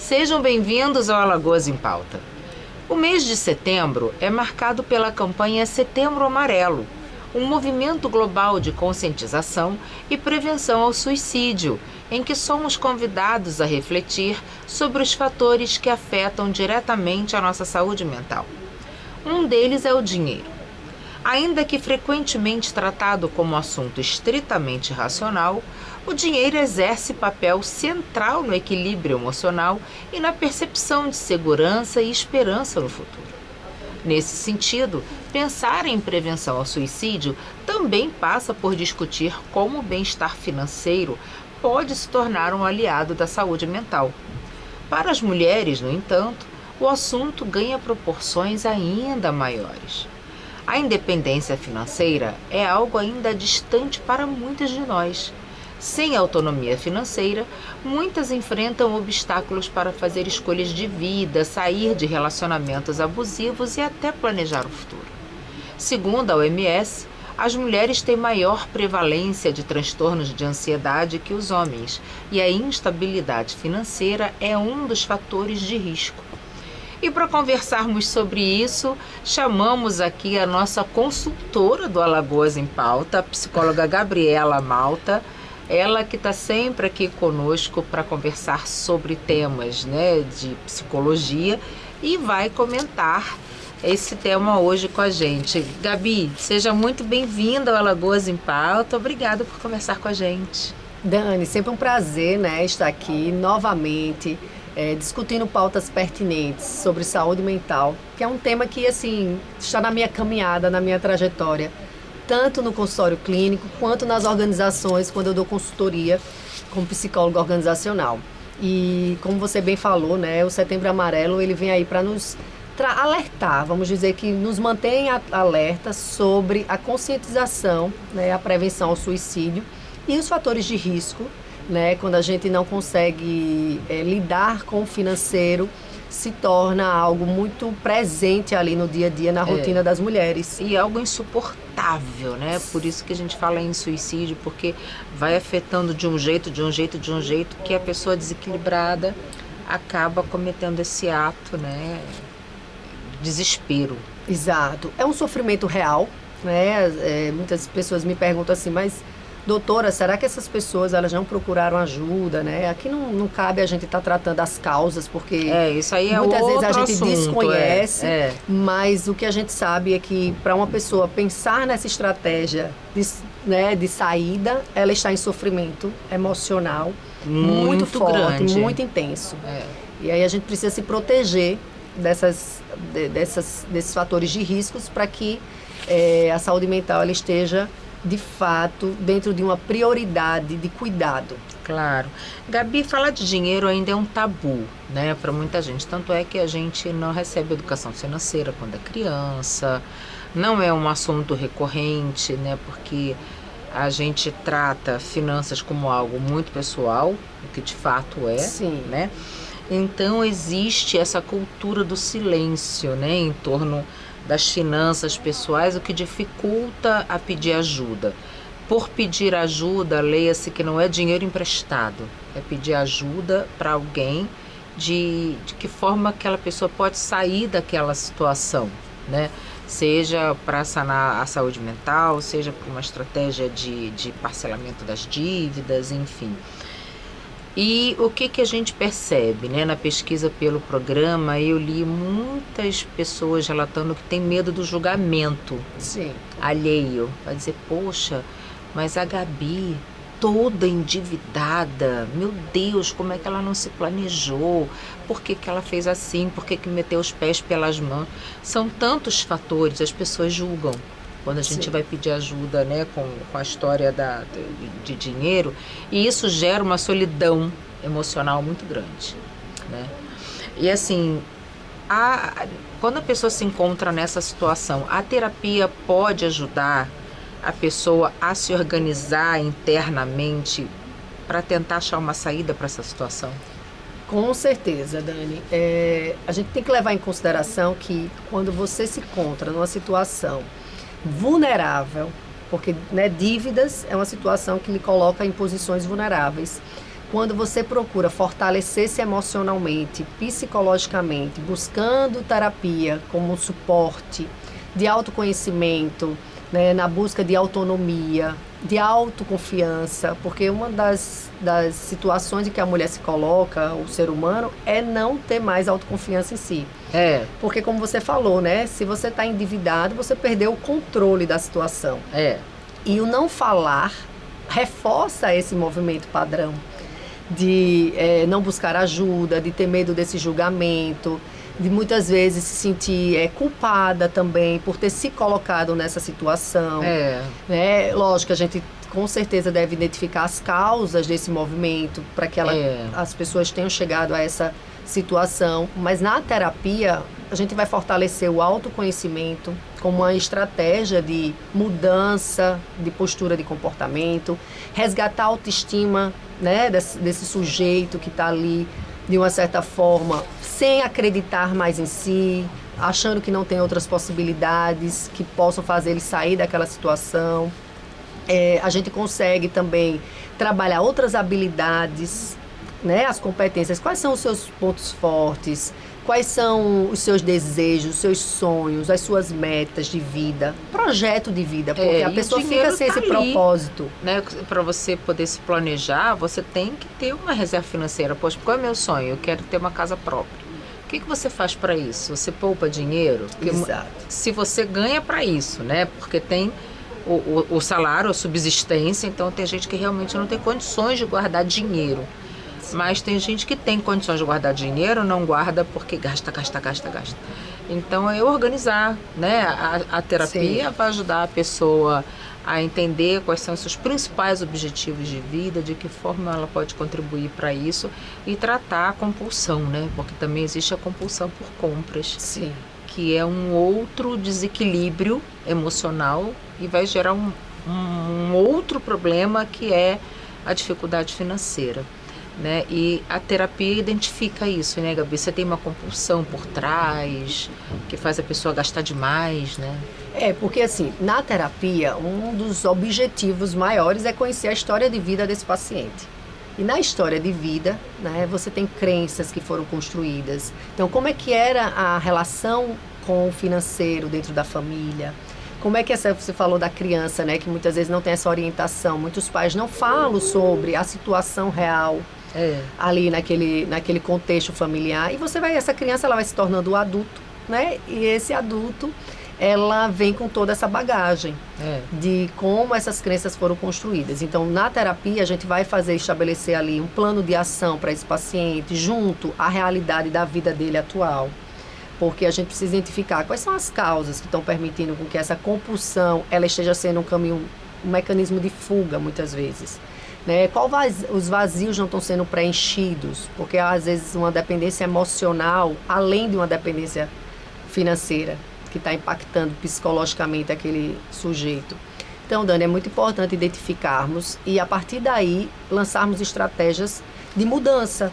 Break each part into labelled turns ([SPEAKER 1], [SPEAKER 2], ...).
[SPEAKER 1] Sejam bem-vindos ao Alagoas em Pauta. O mês de setembro é marcado pela campanha Setembro Amarelo, um movimento global de conscientização e prevenção ao suicídio, em que somos convidados a refletir sobre os fatores que afetam diretamente a nossa saúde mental. Um deles é o dinheiro. Ainda que frequentemente tratado como assunto estritamente racional, o dinheiro exerce papel central no equilíbrio emocional e na percepção de segurança e esperança no futuro. Nesse sentido, pensar em prevenção ao suicídio também passa por discutir como o bem-estar financeiro pode se tornar um aliado da saúde mental. Para as mulheres, no entanto, o assunto ganha proporções ainda maiores. A independência financeira é algo ainda distante para muitas de nós. Sem autonomia financeira, muitas enfrentam obstáculos para fazer escolhas de vida, sair de relacionamentos abusivos e até planejar o futuro. Segundo a OMS, as mulheres têm maior prevalência de transtornos de ansiedade que os homens, e a instabilidade financeira é um dos fatores de risco. E para conversarmos sobre isso, chamamos aqui a nossa consultora do Alagoas em Pauta, a psicóloga Gabriela Malta, ela que está sempre aqui conosco para conversar sobre temas, de psicologia e vai comentar esse tema hoje com a gente. Gabi, seja muito bem-vinda ao Alagoas em Pauta, obrigada por conversar com a gente.
[SPEAKER 2] Dani, sempre um prazer, estar aqui novamente, discutindo pautas pertinentes sobre saúde mental, que é um tema que, está na minha caminhada, na minha trajetória, tanto no consultório clínico, quanto nas organizações, quando eu dou consultoria como psicólogo organizacional. E, como você bem falou, o Setembro Amarelo, ele vem aí para nos alertar, vamos dizer que nos mantém alertas sobre a conscientização, a prevenção ao suicídio e os fatores de risco, quando a gente não consegue lidar com o financeiro, se torna algo muito presente ali no dia a dia, na rotina das mulheres.
[SPEAKER 1] E algo insuportável, Por isso que a gente fala em suicídio, porque vai afetando de um jeito, que a pessoa desequilibrada acaba cometendo esse ato, Desespero.
[SPEAKER 2] Exato. É um sofrimento real, muitas pessoas me perguntam assim, mas doutora, será que essas pessoas elas não procuraram ajuda, Aqui não cabe a gente estar tratando as causas, porque
[SPEAKER 1] isso aí é
[SPEAKER 2] muitas vezes a gente
[SPEAKER 1] assunto,
[SPEAKER 2] desconhece, mas o que a gente sabe é que para uma pessoa pensar nessa estratégia de saída, ela está em sofrimento emocional muito forte,
[SPEAKER 1] grande,
[SPEAKER 2] muito intenso. E aí a gente precisa se proteger desses fatores de riscos para que a saúde mental ela esteja de fato dentro de uma prioridade de cuidado.
[SPEAKER 1] Claro. Gabi, falar de dinheiro ainda é um tabu, para muita gente. Tanto é que a gente não recebe educação financeira quando é criança, não é um assunto recorrente, porque a gente trata finanças como algo muito pessoal, o que de fato é,
[SPEAKER 2] Sim.
[SPEAKER 1] Então existe essa cultura do silêncio, em torno das finanças pessoais, o que dificulta a pedir ajuda. Por pedir ajuda, leia-se que não é dinheiro emprestado, é pedir ajuda para alguém de que forma aquela pessoa pode sair daquela situação, Seja para sanar a saúde mental, seja por uma estratégia de parcelamento das dívidas, enfim. E o que a gente percebe, na pesquisa pelo programa, eu li muitas pessoas relatando que tem medo do julgamento alheio. Vai dizer, poxa, mas a Gabi, toda endividada, meu Deus, como é que ela não se planejou? Por que ela fez assim? Por que meteu os pés pelas mãos? São tantos fatores, as pessoas julgam. Quando a gente vai pedir ajuda, com a história de dinheiro, e isso gera uma solidão emocional muito grande, E assim, quando a pessoa se encontra nessa situação, a terapia pode ajudar a pessoa a se organizar internamente para tentar achar uma saída para essa situação?
[SPEAKER 2] Com certeza, Dani. A gente tem que levar em consideração que quando você se encontra numa situação vulnerável, porque dívidas é uma situação que lhe coloca em posições vulneráveis. quando você procura fortalecer-se emocionalmente, psicologicamente, buscando terapia como um suporte de autoconhecimento, né, na busca de autonomia, de autoconfiança, porque uma das situações em que a mulher se coloca, o ser humano, é não ter mais autoconfiança em si. Porque, como você falou, né, se você está endividado, você perdeu o controle da situação. E o não falar reforça esse movimento padrão de não buscar ajuda, de ter medo desse julgamento, de muitas vezes se sentir culpada também por ter se colocado nessa situação. Né? Lógico que a gente com certeza deve identificar as causas desse movimento para que as pessoas tenham chegado a essa situação, mas na terapia a gente vai fortalecer o autoconhecimento como uma estratégia de mudança de postura de comportamento, resgatar a autoestima, né, desse sujeito que está ali de uma certa forma sem acreditar mais em si, achando que não tem outras possibilidades que possam fazer ele sair daquela situação. A gente consegue também trabalhar outras habilidades, né, as competências. Quais são os seus pontos fortes? Quais são os seus desejos, os seus sonhos, as suas metas de vida, projeto de vida, porque a pessoa fica sem esse propósito.
[SPEAKER 1] Né? Para você poder se planejar, você tem que ter uma reserva financeira. Poxa, qual é o meu sonho? Eu quero ter uma casa própria. O que você faz para isso? Você poupa dinheiro?
[SPEAKER 2] Exato.
[SPEAKER 1] Se você ganha para isso, né? Porque tem o salário, a subsistência, então tem gente que realmente não tem condições de guardar dinheiro. Mas tem gente que tem condições de guardar dinheiro, não guarda porque gasta. Então é organizar, né? A terapia vai ajudar a pessoa a entender quais são os seus principais objetivos de vida, de que forma ela pode contribuir para isso e tratar a compulsão, né? Porque também existe a compulsão por compras.
[SPEAKER 2] Sim.
[SPEAKER 1] Que é um outro desequilíbrio emocional e vai gerar um outro problema que é a dificuldade financeira. Né? E a terapia identifica isso, né, Gabi? Você tem uma compulsão por trás que faz a pessoa gastar demais, né?
[SPEAKER 2] Porque assim, na terapia, um dos objetivos maiores é conhecer a história de vida desse paciente. E na história de vida, né, você tem crenças que foram construídas. Então, como é que era a relação com o financeiro dentro da família? Como é que você falou da criança, né, que muitas vezes não tem essa orientação? Muitos pais não falam sobre a situação real ali naquele contexto familiar. E essa criança ela vai se tornando um adulto, né? E esse adulto, ela vem com toda essa bagagem de como essas crenças foram construídas. Então, na terapia, a gente vai estabelecer ali um plano de ação para esse paciente, junto à realidade da vida dele atual. Porque a gente precisa identificar quais são as causas que estão permitindo com que essa compulsão ela esteja sendo um mecanismo de fuga, muitas vezes. Né? Os vazios não estão sendo preenchidos, porque às vezes uma dependência emocional, além de uma dependência financeira, que está impactando psicologicamente aquele sujeito. Então, Dani, é muito importante identificarmos e, a partir daí, lançarmos estratégias de mudança,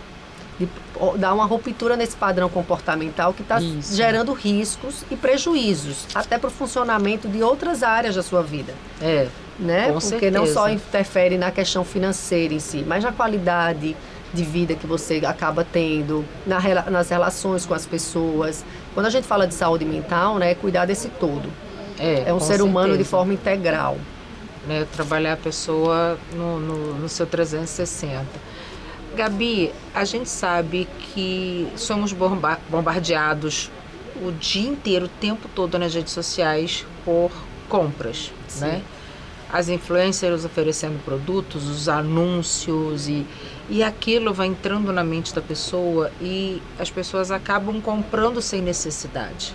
[SPEAKER 2] de dar uma ruptura nesse padrão comportamental que está gerando riscos e prejuízos, até para o funcionamento de outras áreas da sua vida. Né?
[SPEAKER 1] Com
[SPEAKER 2] Porque
[SPEAKER 1] certeza.
[SPEAKER 2] não só interfere na questão financeira em si, mas na qualidade de vida que você acaba tendo, nas relações com as pessoas. Quando a gente fala de saúde mental, né, cuidar desse todo. É um ser humano de forma integral.
[SPEAKER 1] Né, trabalhar a pessoa no seu 360. Gabi, a gente sabe que somos bombardeados o dia inteiro, o tempo todo nas redes sociais por compras, né? As influencers oferecendo produtos, os anúncios e aquilo vai entrando na mente da pessoa e as pessoas acabam comprando sem necessidade.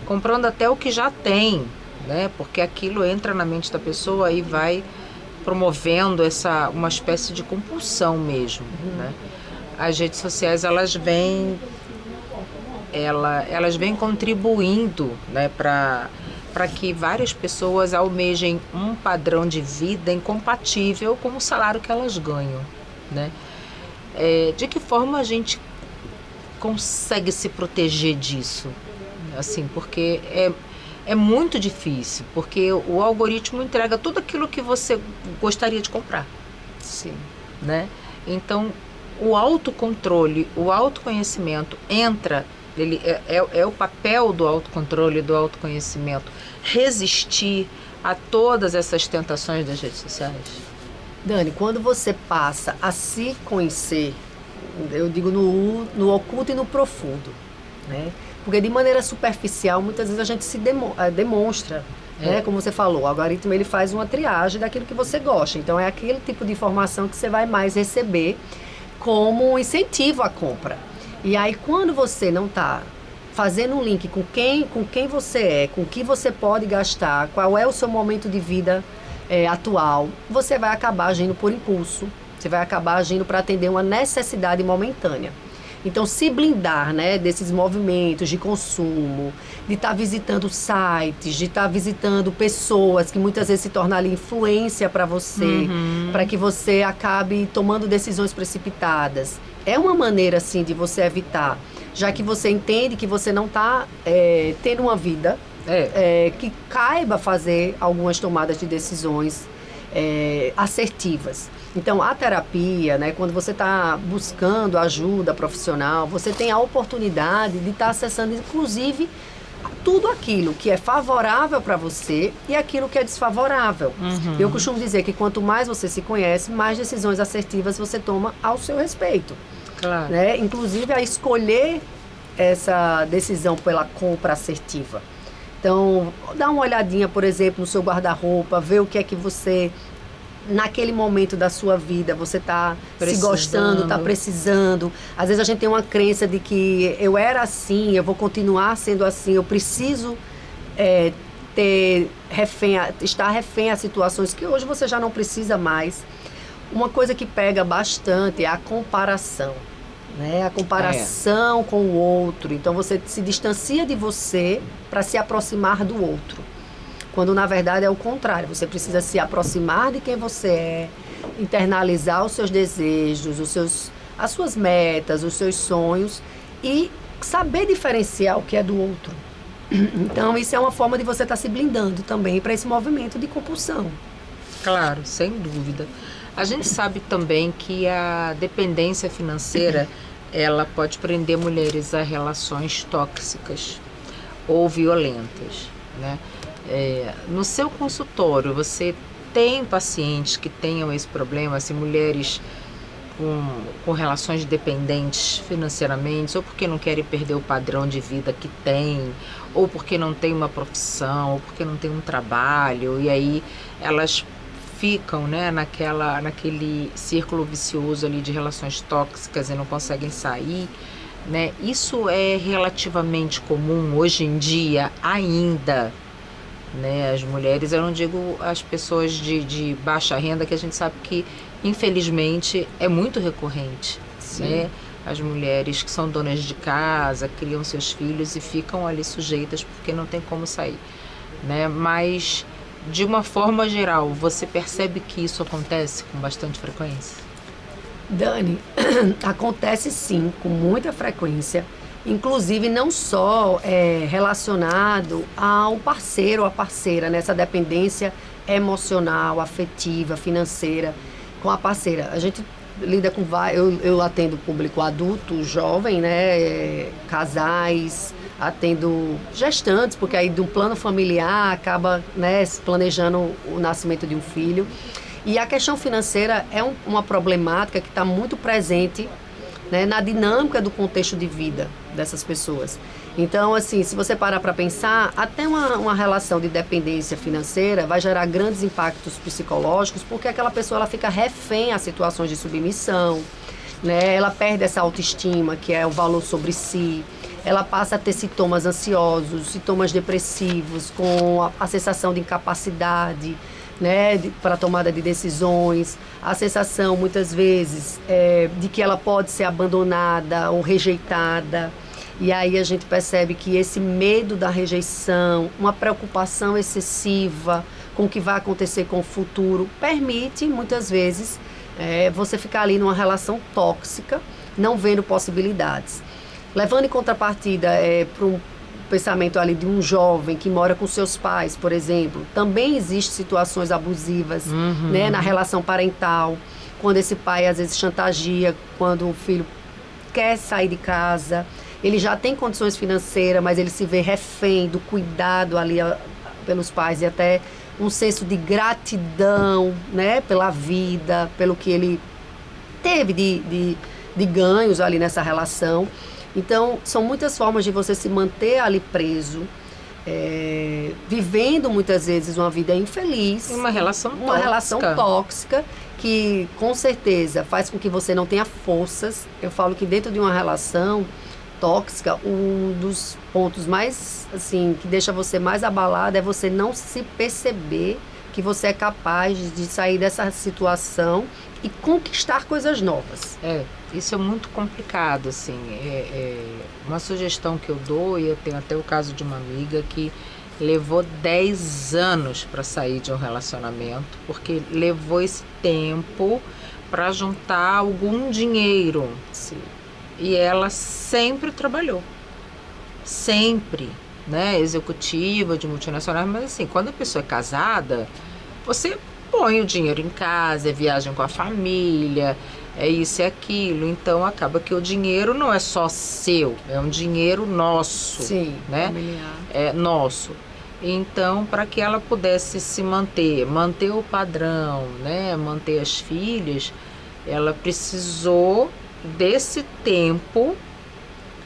[SPEAKER 1] Comprando até o que já tem, né? Porque aquilo entra na mente da pessoa e vai promovendo uma espécie de compulsão mesmo, né? As redes sociais, elas vêm contribuindo, né, para que várias pessoas almejem um padrão de vida incompatível com o salário que elas ganham, né? De que forma a gente consegue se proteger disso? Assim, porque é muito difícil, porque o algoritmo entrega tudo aquilo que você gostaria de comprar.
[SPEAKER 2] Sim.
[SPEAKER 1] Né? Então, o autocontrole, o autoconhecimento entra, ele é o papel do autocontrole, do autoconhecimento, resistir a todas essas tentações das redes sociais?
[SPEAKER 2] Dani, quando você passa a se conhecer, eu digo no oculto e no profundo, né? Porque de maneira superficial, muitas vezes a gente se demonstra, né? Como você falou, o algoritmo ele faz uma triagem daquilo que você gosta. Então é aquele tipo de informação que você vai mais receber como um incentivo à compra. E aí quando você não está fazendo um link com quem você é, com o que você pode gastar, qual é o seu momento de vida atual, você vai acabar agindo por impulso, você vai acabar agindo para atender uma necessidade momentânea. Então, se blindar, né, desses movimentos de consumo, de estar visitando sites, de estar visitando pessoas que muitas vezes se tornam ali influência para você, para que você acabe tomando decisões precipitadas. É uma maneira, assim, de você evitar, já que você entende que você não está tendo uma vida que caiba fazer algumas tomadas de decisões assertivas. Então, a terapia, né, quando você está buscando ajuda profissional, você tem a oportunidade de estar acessando, inclusive, tudo aquilo que é favorável para você e aquilo que é desfavorável. Eu costumo dizer que quanto mais você se conhece, mais decisões assertivas você toma ao seu respeito.
[SPEAKER 1] Claro.
[SPEAKER 2] Né? Inclusive, a escolher essa decisão pela compra assertiva. Então, dá uma olhadinha, por exemplo, no seu guarda-roupa, ver o que é que você, naquele momento da sua vida, você está se gostando, está precisando. Às vezes a gente tem uma crença de que eu era assim, eu vou continuar sendo assim, eu preciso estar refém a situações que hoje você já não precisa mais. Uma coisa que pega bastante é a comparação. Né? A comparação com o outro. Então você se distancia de você para se aproximar do outro. Quando na verdade é o contrário. Você precisa se aproximar de quem você é, internalizar os seus desejos, as suas metas, os seus sonhos e saber diferenciar o que é do outro. Então isso é uma forma de você estar se blindando também para esse movimento de compulsão.
[SPEAKER 1] Claro, sem dúvida. A gente sabe também que a dependência financeira, ela pode prender mulheres a relações tóxicas ou violentas, né? No seu consultório, você tem pacientes que tenham esse problema, assim, mulheres com relações dependentes financeiramente, ou porque não querem perder o padrão de vida que tem, ou porque não tem uma profissão, ou porque não tem um trabalho, e aí elas ficam, né, naquele círculo vicioso ali de relações tóxicas e não conseguem sair, né? Isso é relativamente comum hoje em dia ainda, né? As mulheres, eu não digo as pessoas de baixa renda, que a gente sabe que infelizmente é muito recorrente, né? As mulheres que são donas de casa, criam seus filhos e ficam ali sujeitas porque não tem como sair, né? Mas de uma forma geral, você percebe que isso acontece com bastante frequência?
[SPEAKER 2] Dani, acontece sim, com muita frequência. Inclusive não só relacionado ao parceiro ou à parceira, nessa dependência emocional, afetiva, financeira com a parceira. A gente lida com eu atendo público adulto, jovem, né, casais, atendo gestantes, porque aí do plano familiar acaba, né, planejando o nascimento de um filho. E a questão financeira é uma problemática que está muito presente, né, na dinâmica do contexto de vida dessas pessoas. Então, assim, se você parar para pensar, até uma relação de dependência financeira vai gerar grandes impactos psicológicos, porque aquela pessoa ela fica refém a situações de submissão, né? Ela perde essa autoestima, que é o valor sobre si. Ela passa a ter sintomas ansiosos, sintomas depressivos, com a sensação de incapacidade, né, para a tomada de decisões, a sensação, muitas vezes, de que ela pode ser abandonada ou rejeitada. E aí a gente percebe que esse medo da rejeição, uma preocupação excessiva com o que vai acontecer com o futuro, permite, muitas vezes, você ficar ali numa relação tóxica, não vendo possibilidades. Levando em contrapartida para um pensamento ali de um jovem que mora com seus pais, por exemplo, também existem situações abusivas, né, na relação parental, quando esse pai às vezes chantageia, quando o filho quer sair de casa, ele já tem condições financeiras, mas ele se vê refém do cuidado ali pelos pais e até um senso de gratidão, né, pela vida, pelo que ele teve de ganhos ali nessa relação. Então, são muitas formas de você se manter ali preso, vivendo muitas vezes uma vida infeliz.
[SPEAKER 1] Uma relação tóxica.
[SPEAKER 2] Uma relação tóxica que, com certeza, faz com que você não tenha forças. Eu falo que dentro de uma relação tóxica, um dos pontos mais, assim, que deixa você mais abalado é você não se perceber que você é capaz de sair dessa situação e conquistar coisas novas.
[SPEAKER 1] Isso é muito complicado, assim. Uma sugestão que eu dou, e eu tenho até o caso de uma amiga que levou 10 anos para sair de um relacionamento, porque levou esse tempo para juntar algum dinheiro.
[SPEAKER 2] Sim.
[SPEAKER 1] E ela sempre trabalhou. Sempre, né? Executiva de multinacionais, mas assim, quando a pessoa é casada, você põe o dinheiro em casa, é viagem com a família, é isso e aquilo. Então acaba que o dinheiro não é só seu, é um dinheiro nosso.
[SPEAKER 2] Sim,
[SPEAKER 1] né?
[SPEAKER 2] familiar.
[SPEAKER 1] É nosso. Então, para que ela pudesse se manter o padrão, né? Manter as filhas, ela precisou desse tempo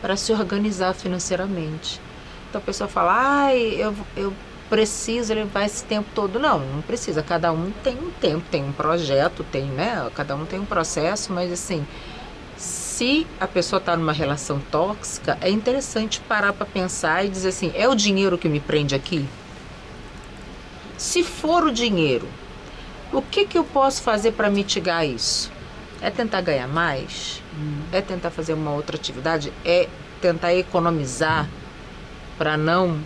[SPEAKER 1] para se organizar financeiramente. Então a pessoa fala, eu preciso levar esse tempo todo. Não precisa, cada um tem um tempo, tem um projeto, tem, né? Cada um tem um processo, mas assim, se a pessoa está numa relação tóxica, é interessante parar para pensar e dizer assim, é o dinheiro que me prende aqui? Se for o dinheiro, o que eu posso fazer para mitigar isso? É tentar ganhar mais? É tentar fazer uma outra atividade? É tentar economizar para não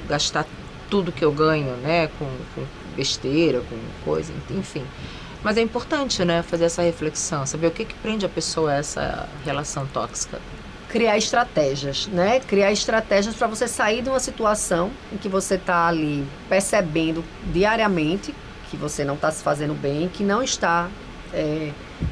[SPEAKER 1] gastar tudo que eu ganho, né? Com besteira, com coisa, enfim. Mas é importante, né? Fazer essa reflexão, saber o que prende a pessoa a essa relação tóxica.
[SPEAKER 2] Criar estratégias, né? Criar estratégias para você sair de uma situação em que você está ali percebendo diariamente que você não está se fazendo bem, que não está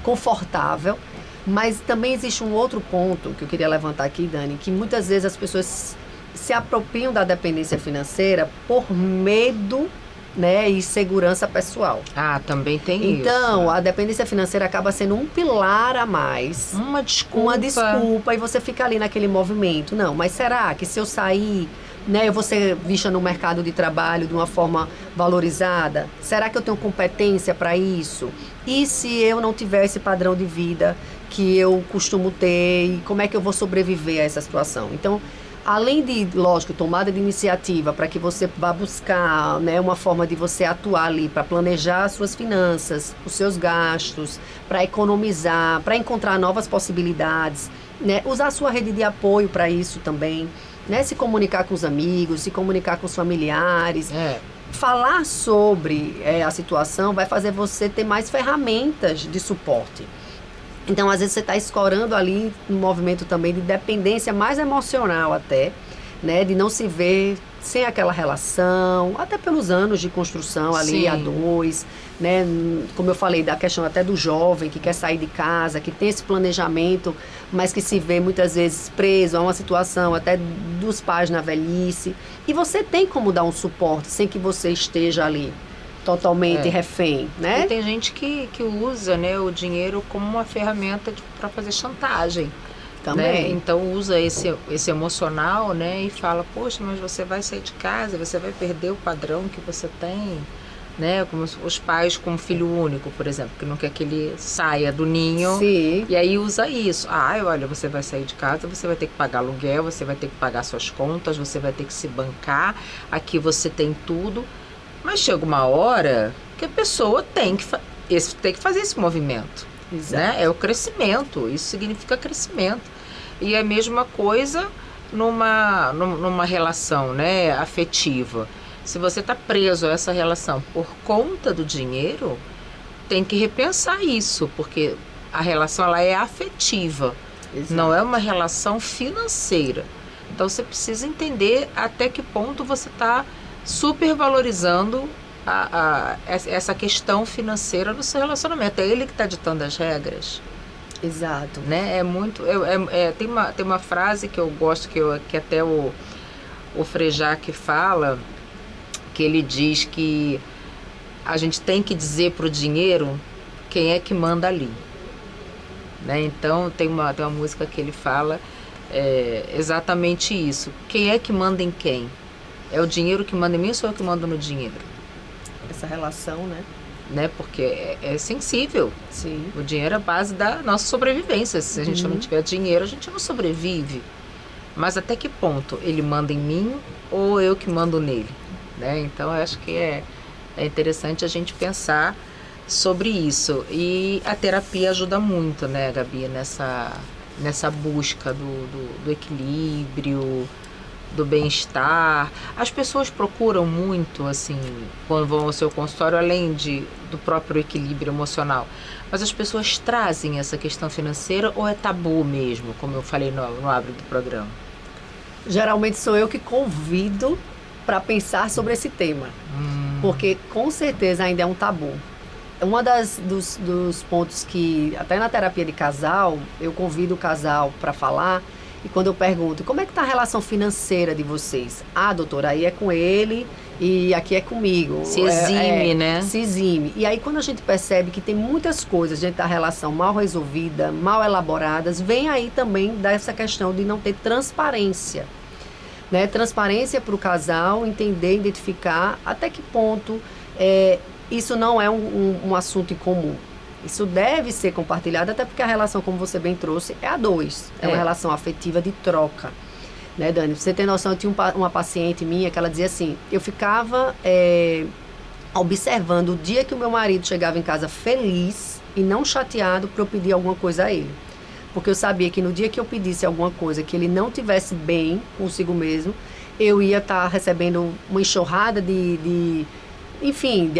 [SPEAKER 2] confortável. Mas também existe um outro ponto que eu queria levantar aqui, Dani, que muitas vezes as pessoas se apropriam da dependência financeira por medo, né, e segurança pessoal.
[SPEAKER 1] Também tem isso.
[SPEAKER 2] Então, a dependência financeira acaba sendo um pilar a mais.
[SPEAKER 1] Uma desculpa.
[SPEAKER 2] E você fica ali naquele movimento. Não, mas será que se eu sair, né, eu vou ser vista no mercado de trabalho de uma forma valorizada? Será que eu tenho competência para isso? E se eu não tiver esse padrão de vida que eu costumo ter, e como é que eu vou sobreviver a essa situação? Então, além de, lógico, tomada de iniciativa para que você vá buscar, né, uma forma de você atuar ali para planejar as suas finanças, os seus gastos, para economizar, para encontrar novas possibilidades, né, usar a sua rede de apoio para isso também, né, se comunicar com os amigos, se comunicar com os familiares. Falar sobre a situação vai fazer você ter mais ferramentas de suporte. Então, às vezes, você está escorando ali um movimento também de dependência mais emocional até, né? De não se ver sem aquela relação, até pelos anos de construção ali, a dois, né? Como eu falei, da questão até do jovem que quer sair de casa, que tem esse planejamento, mas que se vê muitas vezes preso a uma situação até dos pais na velhice. E você tem como dar um suporte sem que você esteja ali totalmente refém, né?
[SPEAKER 1] E tem gente que usa, né, o dinheiro como uma ferramenta para fazer chantagem.
[SPEAKER 2] Também.
[SPEAKER 1] Né? Então usa esse emocional, né, e fala, poxa, mas você vai sair de casa, você vai perder o padrão que você tem, né? Como os pais com filho único, por exemplo, que não quer que ele saia do ninho.
[SPEAKER 2] Sim.
[SPEAKER 1] E aí usa isso. Olha, você vai sair de casa, você vai ter que pagar aluguel, você vai ter que pagar suas contas, você vai ter que se bancar, aqui você tem tudo. Mas chega uma hora que a pessoa tem que fazer esse movimento. Né? É o crescimento, isso significa crescimento. E é a mesma coisa numa relação, né, afetiva. Se você está preso a essa relação por conta do dinheiro, tem que repensar isso, porque a relação ela é afetiva, não é uma relação financeira. Então você precisa entender até que ponto você está supervalorizando essa questão financeira no seu relacionamento. É ele que está ditando as regras.
[SPEAKER 2] Exato.
[SPEAKER 1] Né? Tem uma frase que eu gosto, que até o Frejá que fala, que ele diz que a gente tem que dizer para o dinheiro quem é que manda ali. Né? Então tem uma música que ele fala exatamente isso. Quem é que manda em quem? É o dinheiro que manda em mim ou sou eu que mando no dinheiro?
[SPEAKER 2] Essa relação,
[SPEAKER 1] né? Porque é sensível.
[SPEAKER 2] Sim.
[SPEAKER 1] O dinheiro é a base da nossa sobrevivência. Se a gente não tiver dinheiro, a gente não sobrevive. Mas até que ponto ele manda em mim ou eu que mando nele? Né? Então, eu acho que é interessante a gente pensar sobre isso. E a terapia ajuda muito, né, Gabi, nessa busca do equilíbrio, do bem-estar. As pessoas procuram muito, assim, quando vão ao seu consultório, além do próprio equilíbrio emocional. Mas as pessoas trazem essa questão financeira ou é tabu mesmo, como eu falei no abre do programa?
[SPEAKER 2] Geralmente sou eu que convido para pensar sobre esse tema. Porque com certeza ainda é um tabu. Dos pontos que, até na terapia de casal, eu convido o casal para falar. E quando eu pergunto, como é que está a relação financeira de vocês? Ah, doutora, aí é com ele e aqui é comigo.
[SPEAKER 1] Se exime, né?
[SPEAKER 2] Se exime. E aí quando a gente percebe que tem muitas coisas dentro da relação mal resolvida, mal elaboradas, vem aí também dessa questão de não ter transparência. Né? Transparência para o casal, entender, identificar até que ponto isso não é um assunto em comum. Isso deve ser compartilhado, até porque a relação, como você bem trouxe, é a dois. É uma relação afetiva de troca. Né, Dani? Pra você ter noção, eu tinha uma paciente minha que ela dizia assim, eu ficava observando o dia que o meu marido chegava em casa feliz e não chateado para eu pedir alguma coisa a ele. Porque eu sabia que no dia que eu pedisse alguma coisa que ele não tivesse bem consigo mesmo, eu ia estar recebendo uma enxurrada de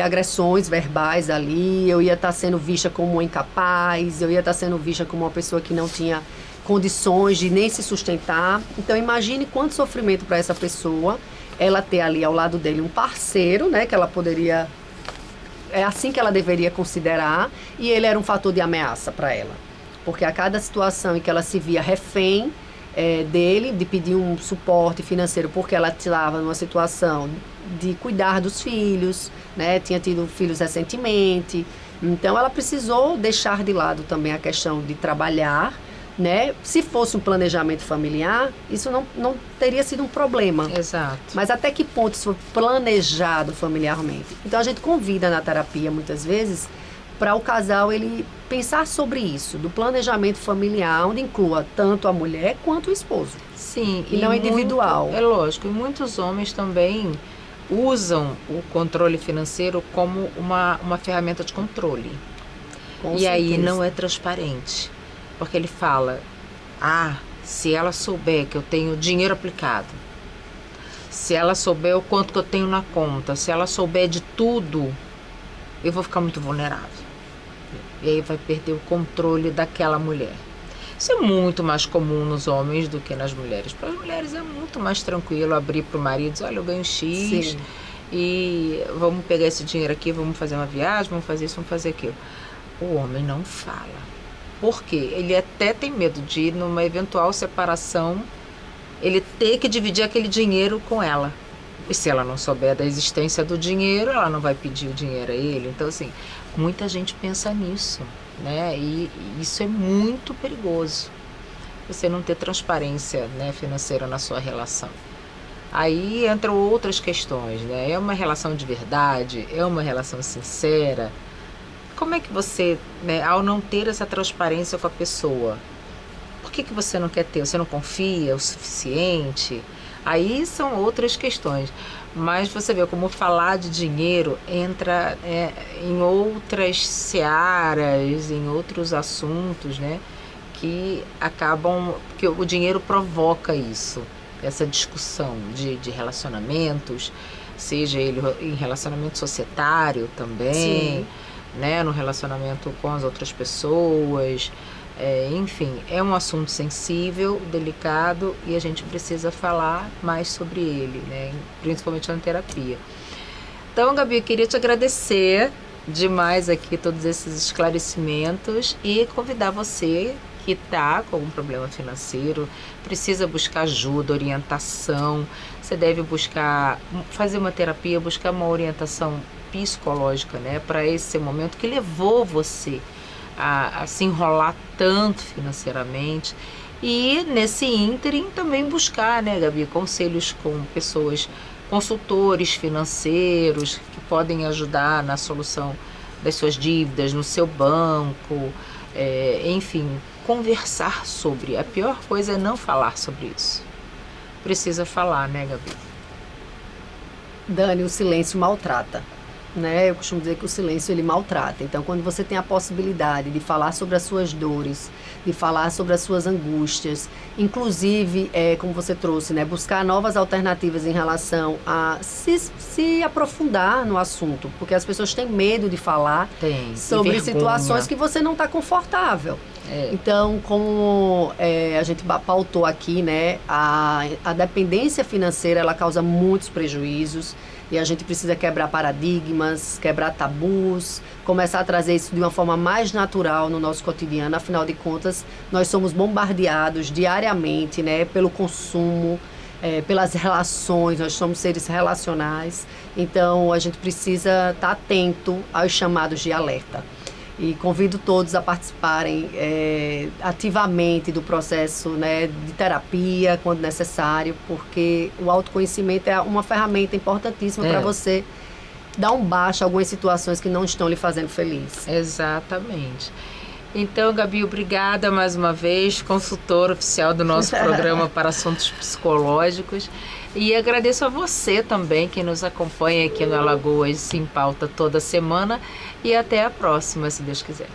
[SPEAKER 2] agressões verbais ali, eu ia estar sendo vista como uma incapaz, eu ia estar sendo vista como uma pessoa que não tinha condições de nem se sustentar. Então imagine quanto sofrimento para essa pessoa, ela ter ali ao lado dele um parceiro, né, que ela poderia, é assim que ela deveria considerar, e ele era um fator de ameaça para ela. Porque a cada situação em que ela se via refém dele, de pedir um suporte financeiro, porque ela estava numa situação de cuidar dos filhos, né? Tinha tido filhos recentemente, então ela precisou deixar de lado também a questão de trabalhar, né? Se fosse um planejamento familiar, isso não teria sido um problema.
[SPEAKER 1] Exato.
[SPEAKER 2] Mas até que ponto isso foi planejado familiarmente? Então a gente convida na terapia muitas vezes para o casal ele pensar sobre isso, do planejamento familiar, onde inclua tanto a mulher quanto o esposo.
[SPEAKER 1] Sim.
[SPEAKER 2] E não individual.
[SPEAKER 1] É lógico, e muitos homens também usam o controle financeiro como uma ferramenta de controle.
[SPEAKER 2] Com
[SPEAKER 1] e
[SPEAKER 2] certeza.
[SPEAKER 1] aí não é transparente. Porque ele fala, se ela souber que eu tenho dinheiro aplicado, se ela souber o quanto que eu tenho na conta, se ela souber de tudo, eu vou ficar muito vulnerável. E aí vai perder o controle daquela mulher. Isso é muito mais comum nos homens do que nas mulheres. Para as mulheres é muito mais tranquilo abrir para o marido, dizer, olha, eu ganho X. Sim. E vamos pegar esse dinheiro aqui, vamos fazer uma viagem, vamos fazer isso, vamos fazer aquilo. O homem não fala. Por quê? Ele até tem medo de, numa eventual separação, ele ter que dividir aquele dinheiro com ela. E se ela não souber da existência do dinheiro, ela não vai pedir o dinheiro a ele. Então, assim, muita gente pensa nisso, né? E isso é muito perigoso. Você não ter transparência, né, financeira na sua relação. Aí entram outras questões, né? É uma relação de verdade? É uma relação sincera? Como é que você, né, ao não ter essa transparência com a pessoa, por que você não quer ter? Você não confia o suficiente? Aí são outras questões. Mas você vê como falar de dinheiro entra em outras searas, em outros assuntos, né? Que acabam... Porque o dinheiro provoca isso, essa discussão de relacionamentos, seja ele em relacionamento societário também, sim, né? No relacionamento com as outras pessoas... enfim, é um assunto sensível, delicado, e a gente precisa falar mais sobre ele, né? Principalmente na terapia. Então, Gabi, eu queria te agradecer demais aqui todos esses esclarecimentos e convidar você que está com algum problema financeiro, precisa buscar ajuda, orientação, você deve buscar fazer uma terapia, buscar uma orientação psicológica, né, para esse momento que levou você a se enrolar tanto financeiramente. E nesse ínterim também buscar, né, Gabi, conselhos com pessoas, consultores financeiros que podem ajudar na solução das suas dívidas, no seu banco, enfim, conversar sobre. A pior coisa é não falar sobre isso. Precisa falar, né, Gabi?
[SPEAKER 2] Dani, o silêncio maltrata, né? Eu costumo dizer que o silêncio ele maltrata. Então, quando você tem a possibilidade de falar sobre as suas dores, de falar sobre as suas angústias, inclusive, como você trouxe, né, buscar novas alternativas em relação a se aprofundar no assunto, porque as pessoas têm medo de falar sobre situações que você não está confortável. Então, como a gente pautou aqui, né, a dependência financeira ela causa muitos prejuízos. E a gente precisa quebrar paradigmas, quebrar tabus, começar a trazer isso de uma forma mais natural no nosso cotidiano. Afinal de contas, nós somos bombardeados diariamente, né, pelo consumo, pelas relações, nós somos seres relacionais. Então, a gente precisa estar atento aos chamados de alerta. E convido todos a participarem ativamente do processo, né, de terapia, quando necessário, porque o autoconhecimento é uma ferramenta importantíssima para você dar um baixo a algumas situações que não estão lhe fazendo feliz.
[SPEAKER 1] Exatamente. Então, Gabi, obrigada mais uma vez, consultora oficial do nosso programa para assuntos psicológicos. E agradeço a você também, que nos acompanha aqui no Alagoas em Pauta toda semana. E até a próxima, se Deus quiser.